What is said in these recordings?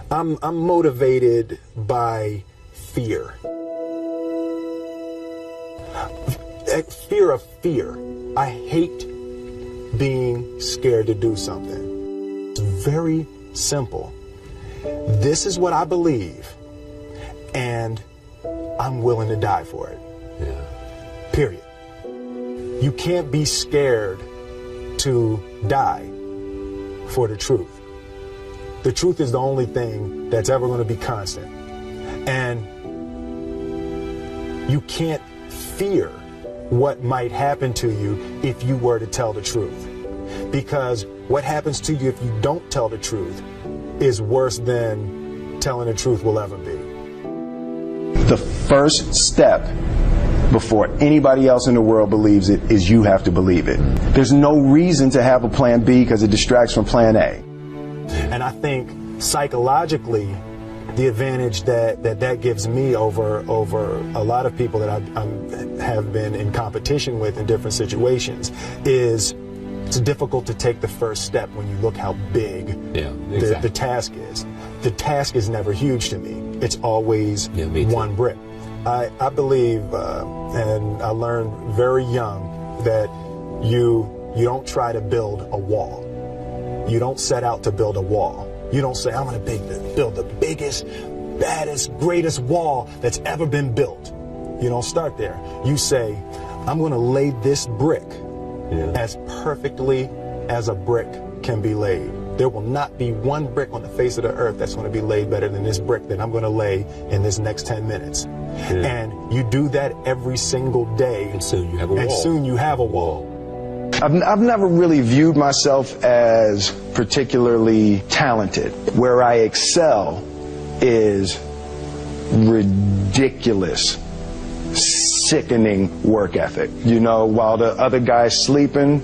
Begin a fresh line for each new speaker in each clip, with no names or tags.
I'm motivated by fear. Fear of fear. I hate being scared to do something. It's very simple. This is what I believe, and I'm willing to die for it.
Yeah.
Period. You can't be scared to die for the truth. The truth is the only thing that's ever going to be constant. And you can't fear what might happen to you if you were to tell the truth. Because what happens to you if you don't tell the truth is worse than telling the truth will ever be.
The first step before anybody else in the world believes it is you have to believe it. There's no reason to have a plan B because it distracts from plan A.
And I think psychologically, the advantage that gives me over a lot of people that I have been in competition with in different situations is it's difficult to take the first step when you look how big the task is. The task is never huge to me. It's always one brick. I believe, and I learned very young, that you don't try to build a wall. You don't set out to build a wall. You don't say, I'm going to build the biggest, baddest, greatest wall that's ever been built. You don't start there. You say, I'm going to lay this brick as perfectly as a brick can be laid. There will not be one brick on the face of the earth that's going to be laid better than this brick that I'm going to lay in this next 10 minutes. And you do that every single day.
And soon you have a wall.
And soon you have a wall.
I've never really viewed myself as particularly talented. Where I excel is ridiculous, sickening work ethic. You know, while the other guy's sleeping,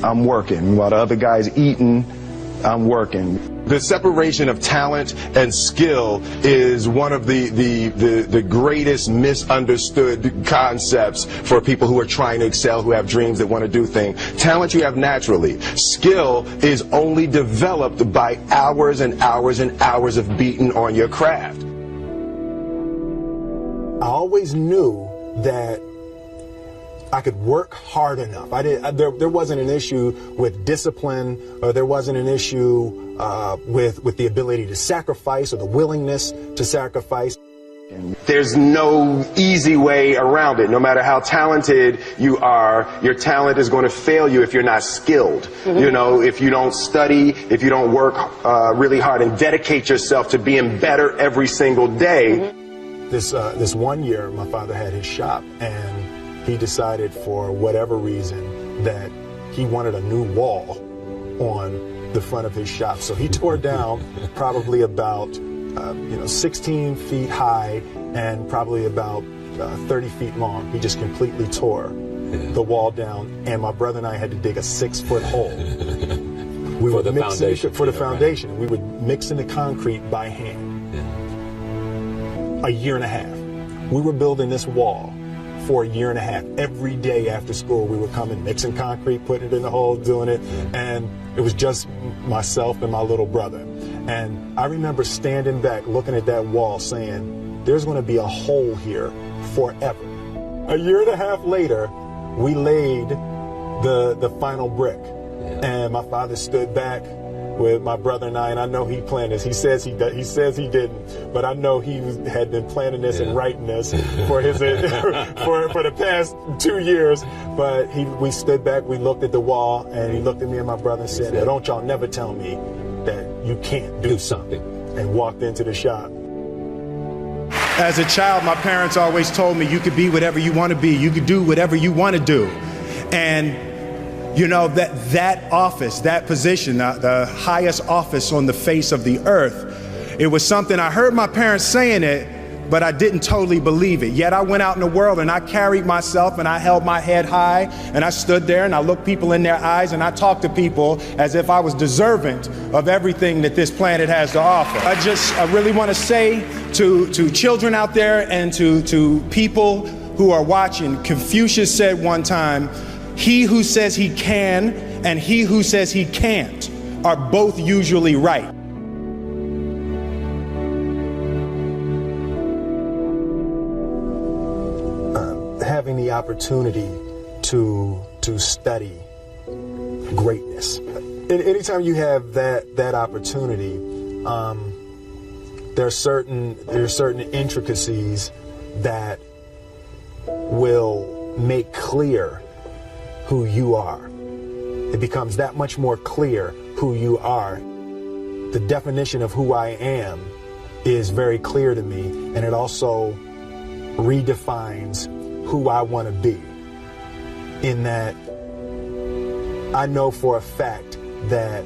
I'm working. While the other guy's eating, I'm working.
The separation of talent and skill is one of the greatest misunderstood concepts for people who are trying to excel, who have dreams that want to do things. Talent you have naturally. Skill is only developed by hours and hours and hours of beating on your craft.
I always knew that I could work hard enough. There wasn't an issue with discipline, or there wasn't an issue with the ability to sacrifice or the willingness to sacrifice.
There's no easy way around it. No matter how talented you are, your talent is going to fail you if you're not skilled. You know, if you don't study, if you don't work really hard and dedicate yourself to being better every single day.
This one year, my father had his shop, and he decided for whatever reason that he wanted a new wall on the front of his shop. So he tore down probably about 16 feet high and probably about 30 feet long. He just completely tore the wall down, and my brother and I had to dig a 6-foot hole.
For the foundation.
For the foundation. We would mix in the concrete by hand. A year and a half. We were building this wall for a year and a half. Every day after school, we would come and mixing concrete, putting it in the hole, doing it. And it was just myself and my little brother. And I remember standing back, looking at that wall, saying, there's going to be a hole here forever. A year and a half later, we laid the final brick. And my father stood back with my brother and I know he planned this. He says he didn't, but I know he had been planning this and writing this for his for the past 2 years. But we stood back, we looked at the wall, and he looked at me and my brother and said, "Don't y'all never tell me that you can't do something," and walked into the shop.
As a child, my parents always told me you could be whatever you want to be. You could do whatever you want to do. And you know, that office, that position, the highest office on the face of the earth, it was something I heard my parents saying it, but I didn't totally believe it. Yet I went out in the world and I carried myself and I held my head high and I stood there and I looked people in their eyes and I talked to people as if I was deserving of everything that this planet has to offer. I really want to say to children out there and to people who are watching, Confucius said one time, he who says he can and he who says he can't are both usually right.
having the opportunity to study greatness. And anytime you have that opportunity, there are certain intricacies that will make clear who you are. It becomes that much more clear who you are. The definition of who I am is very clear to me, and it also redefines who I want to be. In that I know for a fact that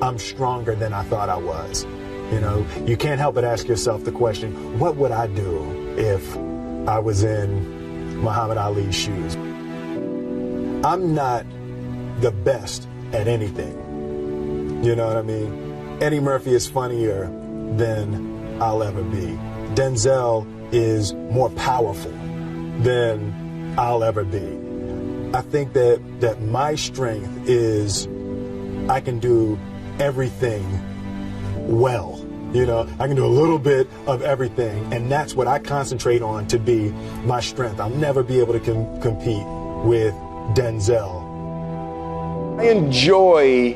I'm stronger than I thought I was. You know, you can't help but ask yourself the question, what would I do if I was in Muhammad Ali's shoes? I'm not the best at anything. You know what I mean? Eddie Murphy is funnier than I'll ever be. Denzel is more powerful than I'll ever be. I think that my strength is I can do everything well. You know, I can do a little bit of everything, and that's what I concentrate on to be my strength. I'll never be able to compete with Denzel.
I enjoy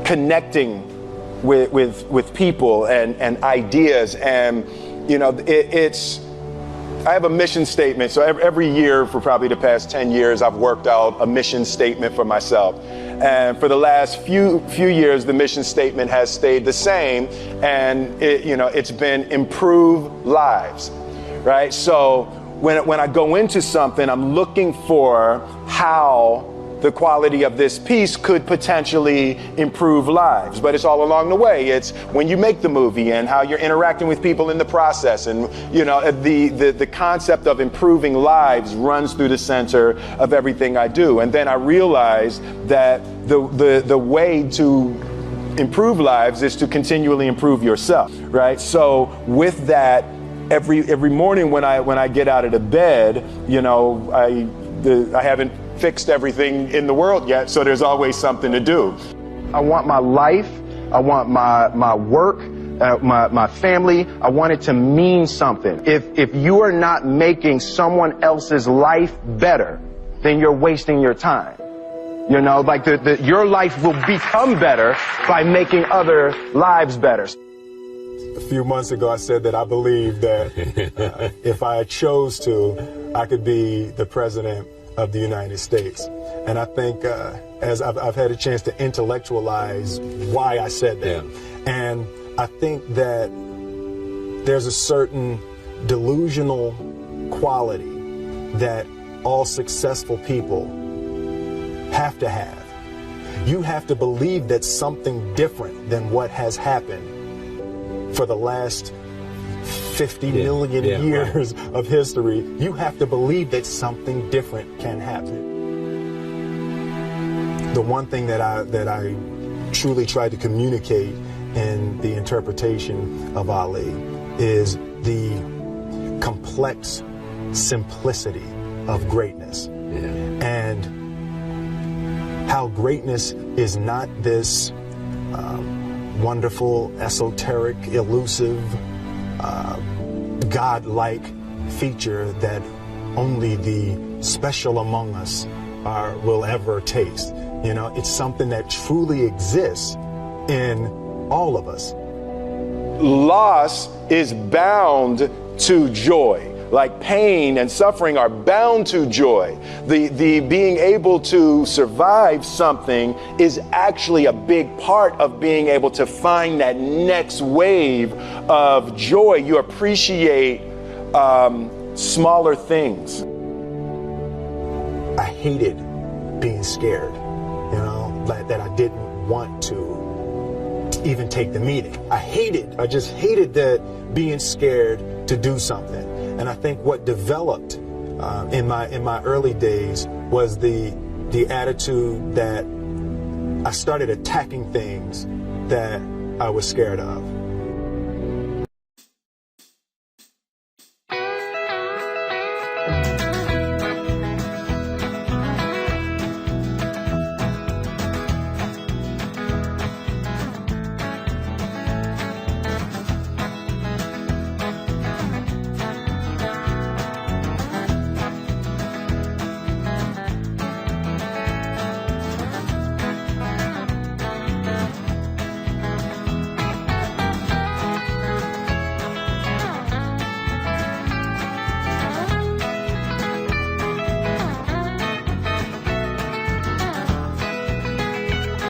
connecting with people and ideas, and you know, I have a mission statement. So every year for probably the past 10 years, I've worked out a mission statement for myself. And for the last few years, the mission statement has stayed the same, and it's been improve lives, right? So when I go into something, I'm looking for how the quality of this piece could potentially improve lives. But it's all along the way. It's when you make the movie and how you're interacting with people in the process. And, you know, the concept of improving lives runs through the center of everything I do. And then I realized that the way to improve lives is to continually improve yourself, right? So with that, every morning when I get out of the bed, you know, I haven't fixed everything in the world yet, so there's always something to do. I want my life, I want my work, my family, I want it to mean something. If you are not making someone else's life better, then you're wasting your time. You know, like your life will become better by making other lives better.
A few months ago, I said that I believe that if I chose to, I could be the president of the United States. And I think as I've had a chance to intellectualize why I said that. Yeah. And I think that there's a certain delusional quality that all successful people have to have. You have to believe that something different than what has happened for the last 50 million years of history. You have to believe that something different can happen. The one thing that I truly tried to communicate in the interpretation of Ali is the complex simplicity of greatness. And how greatness is not this wonderful, esoteric, elusive, God-like feature that only the special among us will ever taste. You know, it's something that truly exists in all of us.
Loss is bound to joy. Like pain and suffering are bound to joy. The being able to survive something is actually a big part of being able to find that next wave of joy. You appreciate smaller things.
I hated being scared, you know, that I didn't want to even take the meeting. I just hated that being scared to do something. And I think what developed in my early days was the attitude that I started attacking things that I was scared of.